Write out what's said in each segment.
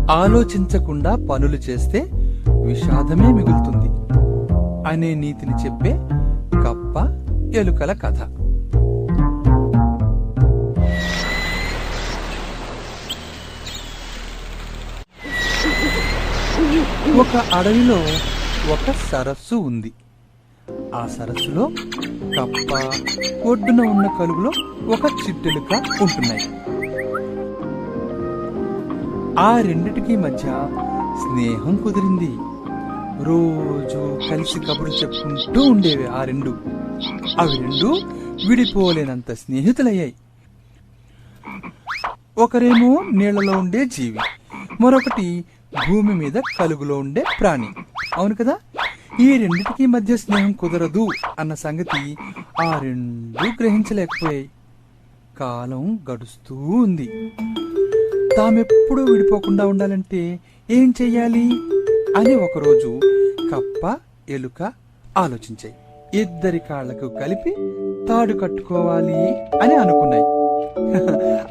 ఆలోచించకుండా పనులు చేస్తే విషాదమే మిగులుతుంది అనే నీతిని చెప్పే కప్ప ఎలుకల కథ. ఒక అడవిలో ఒక సరస్సు ఉంది. ఆ సరస్సులో కప్ప, ఒడ్డున ఉన్న కలుగులో ఒక చిట్టెలుక ఉంటున్నాయి. ఆ రెండిటికి మధ్య స్నేహం కుదిరింది. రోజు కలిసి కబుర్లు చెప్పుకుంటూ ఉండేవి ఆ రెండు. అవి రెండు విడిపోలేనంత స్నేహితులయ్యాయి. ఒకరేమో నీళ్లలో ఉండే జీవి, మరొకటి భూమి మీద కలుగులో ఉండే ప్రాణి. అవును కదా? ఈ రెండిటికి మధ్య స్నేహం కుదరదు అన్న సంగతి ఆ రెండు గ్రహించలేకపోయాయి. కాలం గడుస్తూ ఉంది. తామెప్పుడూ విడిపోకుండా ఉండాలంటే ఏం చెయ్యాలి అని ఒకరోజు కప్ప, ఎలుక ఆలోచించాయి. ఇద్దరి కాళ్లకు కలిపి తాడు కట్టుకోవాలి అని అనుకున్నాయి.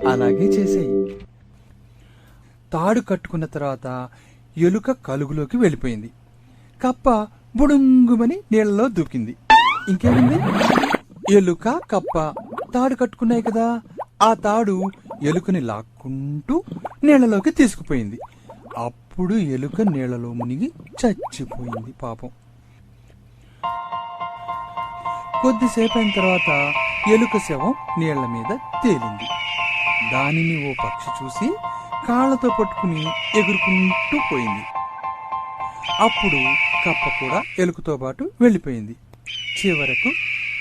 అలాగే చేశాయి. తాడు కట్టుకున్న తర్వాత ఎలుక కలుగులోకి వెళ్ళిపోయింది. కప్ప బుడుంగుమని నీళ్లలో దూకింది. ఇంకేముంది? ఎలుక, కప్ప తాడు కట్టుకున్నాయి కదా, ఆ తాడు ఎలుకని లాక్కుంటూ నీళ్లలోకి తీసుకుపోయింది. అప్పుడు ఎలుక నీళ్లలో మునిగి చచ్చిపోయింది పాపం. కొద్దిసేపు అయిన తర్వాత ఎలుక శవం నీళ్ల మీద తేలింది. దానిని ఓ పక్షి చూసి కాళ్లతో పట్టుకుని ఎగురుకుంటూ పోయింది. అప్పుడు కప్ప కూడా ఎలుకతో పాటు వెళ్ళిపోయింది. చివరకు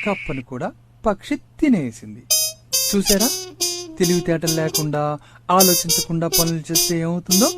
కప్పను కూడా పక్షి తినేసింది. చూసారా? తెలివితేటలు లేకుండా, ఆలోచించకుండా పనులు చేస్తే ఏమవుతుందో?